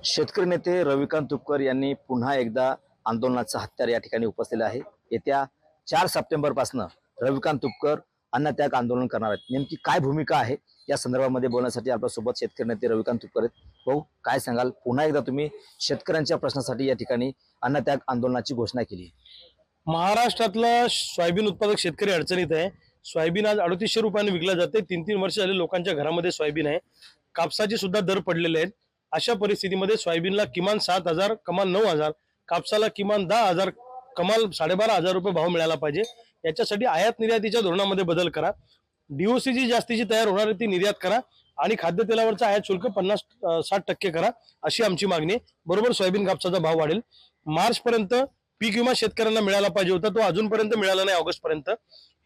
शेतकरी नेते रविकांत तुपकर यांनी पुन्हा एकदा आंदोलनाचं हत्यार या ठिकाणी उपसलेलं आहे। येत्या 4 सप्टेंबर पासून रविकांत तुपकर अन्नत्याग आंदोलन करणार आहेत। नेमकी काय भूमिका आहे या संदर्भामध्ये बोलण्यासाठी आपल्यासोबत शेतकरी नेते रविकांत तुपकर आहेत। भाऊ, काय सांगाल? पुन्हा एकदा तुम्ही शेतकऱ्यांच्या प्रश्नासाठी या ठिकाणी अन्नत्याग आंदोलनाची घोषणा केली। महाराष्ट्रातला सोयाबीन उत्पादक शेतकरी अडचणीत आहे। सोयाबीन आज 3800 रुपयांनी विकला जाते। 3-3 वर्ष झाले लोकांच्या घरामध्ये सोयाबीन आहे। कापसाचे सुद्धा दर पडलेले आहेत। अशा परिस्थितीमध्ये सोयाबीनला किमान 7,000, कमाल 9,000, कापसाला किमान 10,000, कमाल 12,500 रुपये भाव मिळाला पाहिजे। याच्यासाठी आयात निर्यातीच्या धोरणामध्ये बदल करा। डीओसी जी जास्तीची तयार होणार आहे ती निर्यात करा आणि खाद्यतेलावरचं आयात शुल्क 50-60% करा, अशी आमची मागणी आहे। बरोबर सोयाबीन कापसाचा भाव वाढेल। मार्च पर्यंत पीक विमा शेतकऱ्यांना मिळाला पाहिजे होता, तो अजूनपर्यंत मिळाला नाही। ऑगस्ट पर्यंत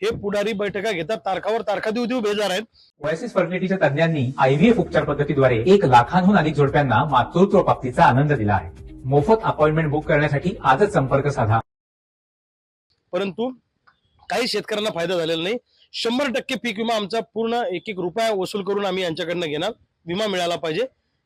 हे पुढारी बैठका घेतात, तारखावर तारखा देऊ बेजार आहेत। ओएसिस फर्टिलिटीच्या तज्ञांनी आयव्हीएफ उपचार पद्धतीद्वारे 1 लाखांहून अधिक जोडप्यांना मातृत्व प्राप्तीचा आनंद दिला आहे। मोफत अपॉइंटमेंट बुक करण्यासाठी आजच संपर्क साधा। परंतु काही शेतकऱ्यांना फायदा झालेला नाही। 100% पीक विमा आमचा पूर्ण 1-1 रुपया वसूल करून आम्ही यांच्याकडनं घेणार। विमा मिळाला पाहिजे।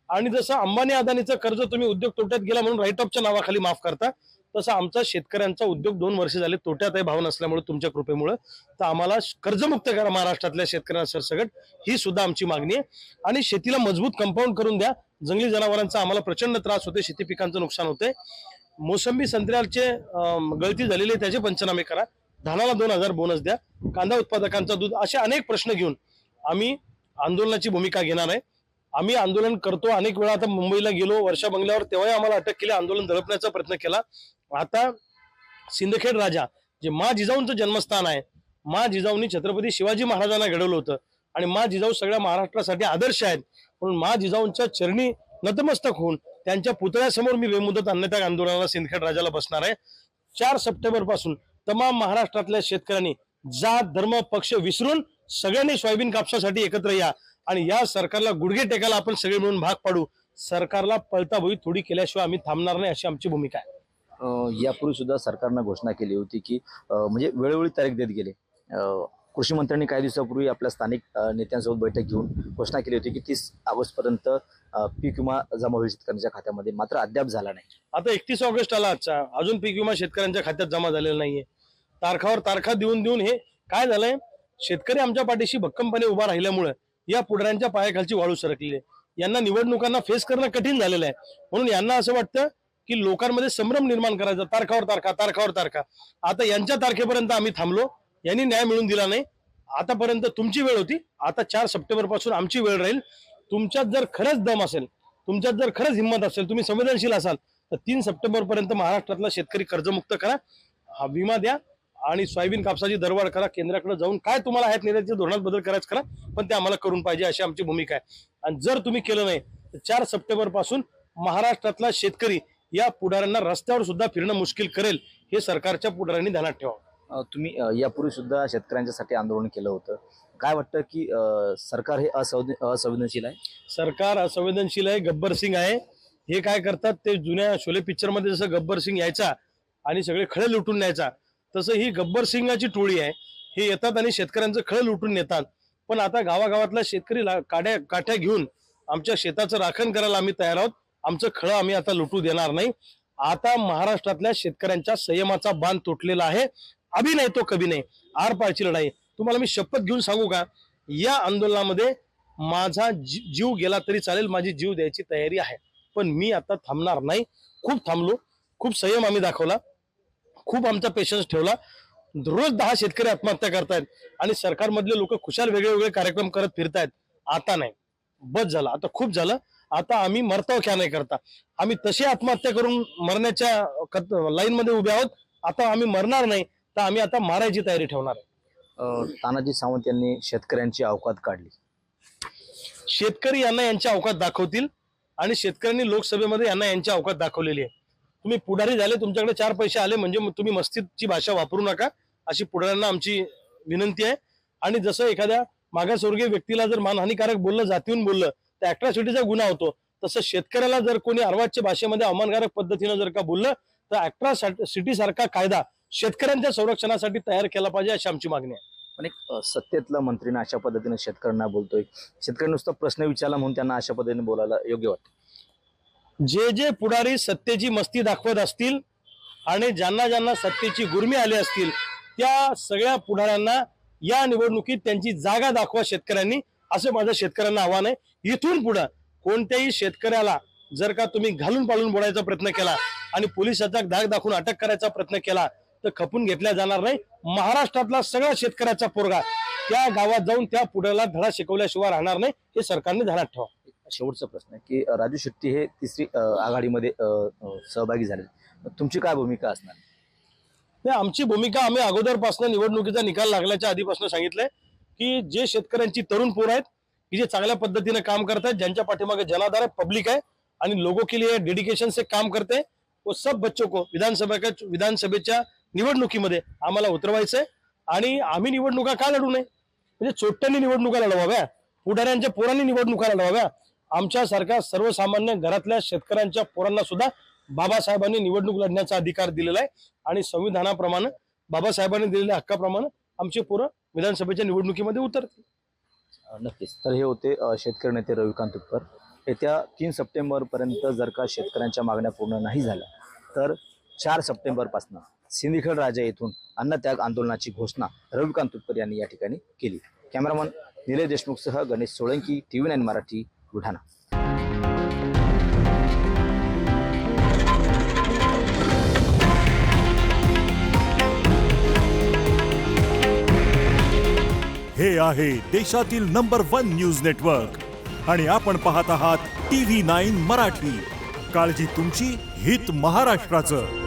आणि जसं अंबानी अदानीचं कर्ज तुम्ही उद्योग तोट्यात गेला म्हणून राईट ऑफच्या नावाखाली माफ करता, तसं आमचा शेतकऱ्यांचा उद्योग 2 वर्ष झाले तोट्यात आहे भाव नसल्यामुळे, तुमच्या कृपेमुळे। तर आम्हाला कर्जमुक्त करा महाराष्ट्रातल्या शेतकऱ्यांना सरसकट, ही सुद्धा आमची मागणी आहे। आणि शेतीला मजबूत कंपाऊंड करून द्या। जंगली जनावरांचा आम्हाला प्रचंड त्रास होते, शेती पिकांचं नुकसान होते। मोसंबी संत्र्याचे गळती झालेली आहे, त्याचे पंचनामे करा। धानाला 2,000 बोनस द्या। कांदा उत्पादकांचा दूध, असे अनेक प्रश्न घेऊन आम्ही आंदोलनाची भूमिका घेणार आहे। आम्ही आंदोलन करतो अनेक वेळा। आता मुंबईला गेलो वर्षा बंगल्यावर, तेव्हाही आम्हाला अटक केली, आंदोलन दडपण्याचा प्रयत्न केला। आता सिंदखेड राजा जे मा जिजाऊंचं जन्मस्थान आहे, मा जिजाऊंनी छत्रपती शिवाजी महाराजांना घडवलं होतं आणि मा जिजाऊ सगळ्या महाराष्ट्रासाठी आदर्श आहेत। म्हणून मा जिजाऊंच्या चरणी नतमस्तक होऊन त्यांच्या पुतळ्यासमोर मी बेमुदत अन्नत्याग आंदोलनाला सिंदखेड राजाला बसणार आहे। 4 सप्टेंबर पासून तमाम महाराष्ट्रातल्या शेतकऱ्यांनी जात धर्म पक्ष विसरून सगळ्यांनी सोयाबीन कापसासाठी एकत्र या आणि या सरकारला गुडघे टेकायला आपण सगळे मिळून भाग पाडू। सरकारला पळताभुई थोडी केल्याशिवाय आम्ही थांबणार नाही, अशी आमची भूमिका आहे। यापूर्वी सुद्धा सरकारनं घोषणा केली होती की म्हणजे वेळोवेळी तारीख देत गेले। कृषी मंत्र्यांनी काही दिवसापूर्वी आपल्या स्थानिक नेत्यांसोबत बैठक घेऊन घोषणा केली होती की 30 ऑगस्ट पर्यंत पीक विमा जमा होईल शेतकऱ्यांच्या खात्यामध्ये, मात्र अद्याप झाला नाही। आता 31 ऑगस्ट आला आजचा, अजून पीक विमा शेतकऱ्यांच्या खात्यात जमा झालेला नाहीये। तारखावर तारखा देऊन हे काय झालंय? शेतकरी आमच्या पाठीशी भक्कमपणे उभा राहिल्यामुळे या पुढाऱ्यांच्या पायाखालची वाळू सरकली आहे। यांना निवडणुकांना फेस करणं कठीण झालेलं आहे। म्हणून यांना असं वाटतं की लोकांमध्ये संभ्रम निर्माण करायचा, तारखावर तारखा। आता यांच्या तारखेपर्यंत आम्ही थांबलो, यांनी न्याय मिळवून दिला नाही। आतापर्यंत तुमची वेळ होती, आता 4 सप्टेंबर पासून आमची वेळ राहील। तुमच्यात जर खरंच दम असेल, तुमच्यात जर खरंच हिंमत असेल, तुम्ही संवेदनशील असाल, तर 3 सप्टेंबर पर्यंत महाराष्ट्रातला शेतकरी कर्जमुक्त करा, हा विमा द्या आणि सोयाबीन कापसाची दरवाढ करा। केंद्राकडे जाऊन काय तुम्हाला आयात निर्यातीच्या धोरणात बदल करायचं करा, पण ते आम्हाला करून पाहिजे, अशी आमची भूमिका आहे। आणि जर तुम्ही केलं नाही तर 4 सप्टेंबर पासून महाराष्ट्रातला शेतकरी या पुढाऱ्यांना रस्त्यावर सुद्धा फिरणं मुश्किल करेल, हे सरकारच्या पुढाऱ्यांनी ध्यानात ठेवावं। तुम्ही यापूर्वी सुद्धा शेतकऱ्यांच्यासाठी आंदोलन केलं होतं। काय वाटतं की सरकार हे असंवेदनशील आहे? सरकार असंवेदनशील आहे, गब्बर सिंग आहे। हे काय करतात, ते जुन्या शोले पिक्चर मध्ये जसं गब्बर सिंग यायचा आणि सगळे खळे लुटून न्यायचा, तसं ही गब्बर सिंगाची टोळी आहे। हे येतात आणि शेतकऱ्यांचं खळं लुटून नेतात। पण आता गावागावातला शेतकरी काठ्या घेऊन आमच्या शेताचं राखण करायला आम्ही तयार आहोत। आमचं खळं आम्ही आता लुटू देणार नाही। आता महाराष्ट्रातल्या शेतकऱ्यांच्या संयमाचा बांध तुटलेला आहे। अभी नाही तो कभी नाही, आर पारची लढाई। तुम्हाला मी शपथ घेऊन सांगू का, या आंदोलनामध्ये माझा जीव गेला तरी चालेल, माझी जीव द्यायची तयारी आहे, पण मी आता थांबणार नाही। खूप थांबलो, खूप संयम आम्ही दाखवला, खूप आमचा पेशन्स ठेवला। रोज 10 शेतकरी आत्महत्या करतायत आणि सरकारमधले लोक खुशाल वेगळे कार्यक्रम करत फिरतायत। आता नाही, बस झालं, आता खूप झालं। आता आम्ही मरताव क्या नाही करता, आम्ही तशी आत्महत्या करून मरण्याच्या लाईन मध्ये उभे आहोत। आता आम्ही मरणार नाही, तर आम्ही आता मारायची तयारी ठेवणार आहे। तानाजी सावंत यांनी शेतकऱ्यांची अवकात काढली। शेतकरी यांना यांची अवकात दाखवतील आणि शेतकऱ्यांनी लोकसभेमध्ये यांना यांची अवकात दाखवलेली आहे। तुम्ही पुढारी झाले, तुमच्याकडे 4 पैसे आले म्हणजे तुम्ही मस्तीची भाषा वापरू नका, अशी पुढाऱ्यांना आमची विनंती आहे। आणि जसं एखाद्या मागासवर्गीय व्यक्तीला जर मानहानिकारक बोललं, जातीहून बोललं, तर अॅट्रॉसिटीचा गुन्हा होतो। तसं शेतकऱ्याला जर कोणी अर्वाच्य भाषेमध्ये अवमानकारक पद्धतीनं जर का बोललं, तर अॅट्रॉसिटी सारखा कायदा शेतकऱ्यांच्या संरक्षणासाठी तयार केला पाहिजे, अशी आमची मागणी आहे। पण एक सत्तेतला मंत्रीने अशा पद्धतीने शेतकऱ्यांना बोलतोय, शेतकरी नुसतं प्रश्न विचारला म्हणून त्यांना अशा पद्धतीने बोलायला योग्य वाटतं? जे जे पुढारी सत्तेची मस्ती दाखवत असतील आणि ज्यांना ज्यांना सत्तेची गुर्मी आली असतील त्या सगळ्या पुढाऱ्यांना या निवडणुकीत त्यांची जागा दाखवा शेतकऱ्यांनी, असं माझं शेतकऱ्यांना आव्हान आहे. इथून पुढे कोणत्याही शेतकऱ्याला जर का तुम्ही घालून पाळून बोलायचा प्रयत्न केला आणि पोलिसाचा धाक दाखवून अटक करायचा प्रयत्न केला तर खपून घेतल्या जाणार नाही. महाराष्ट्रातला सगळा शेतकऱ्याचा पोरगा त्या गावात जाऊन त्या पुढाऱ्याला धडा शिकवल्याशिवाय राहणार नाही, हे सरकारने ध्यानात ठेवा. शेवटचा प्रश्न आहे की राजू शेट्टी हे तिसरी आघाडीमध्ये सहभागी झाले, तुमची काय भूमिका असणार? नाही, आमची भूमिका आम्ही अगोदरपासून निवडणुकीचा निकाल लागल्याच्या आधीपासून सांगितलंय की जे शेतकऱ्यांची तरुण पोरं आहेत की जे चांगल्या पद्धतीने काम करत आहेत, ज्यांच्या पाठीमागे जनाधार आहे, पब्लिक आहे आणि लोगों के लिए डेडिकेशन से काम करते, वो सब बच्चों को विधानसभेच्या निवडणुकीमध्ये आम्हाला उतरवायचंय. आणि आम्ही निवडणुका का लढू नये, म्हणजे चोट्ट्यांनी निवडणुका लढवाव्या, पुढाऱ्यांच्या पोरांनी निवडणुका लढवाव्या. आमच्यासारख्या सर्वसामान्य घरातल्या शेतकऱ्यांच्या पोरांना सुद्धा बाबासाहेबांनी निवडणूक लढण्याचा अधिकार दिलेला आहे आणि संविधानाप्रमाणे बाबासाहेबांनी दिलेल्या हक्काप्रमाणे आमचे पोरं विधानसभेच्या निवडणुकीमध्ये उतरतील. नक्कीच. तर हे होते शेतकरी नेते रविकांत तुपकर. येत्या 3 सप्टेंबर पर्यंत जर का शेतकऱ्यांच्या मागण्या पूर्ण नाही झाल्या तर 4 सप्टेंबर पासून सिंदखेड राजा येथून अन्नत्याग आंदोलनाची घोषणा रविकांत तुपकर यांनी या ठिकाणी केली. कॅमेरामन निलेश देशमुखसह गणेश सोळंकी, TV9 मराठी, बुलढाणा. हे आहे देशातील नंबर 1 न्यूज नेटवर्क आणि आपण पाहत आहात TV9 मराठी. काळजी तुमची, हित महाराष्ट्राचं.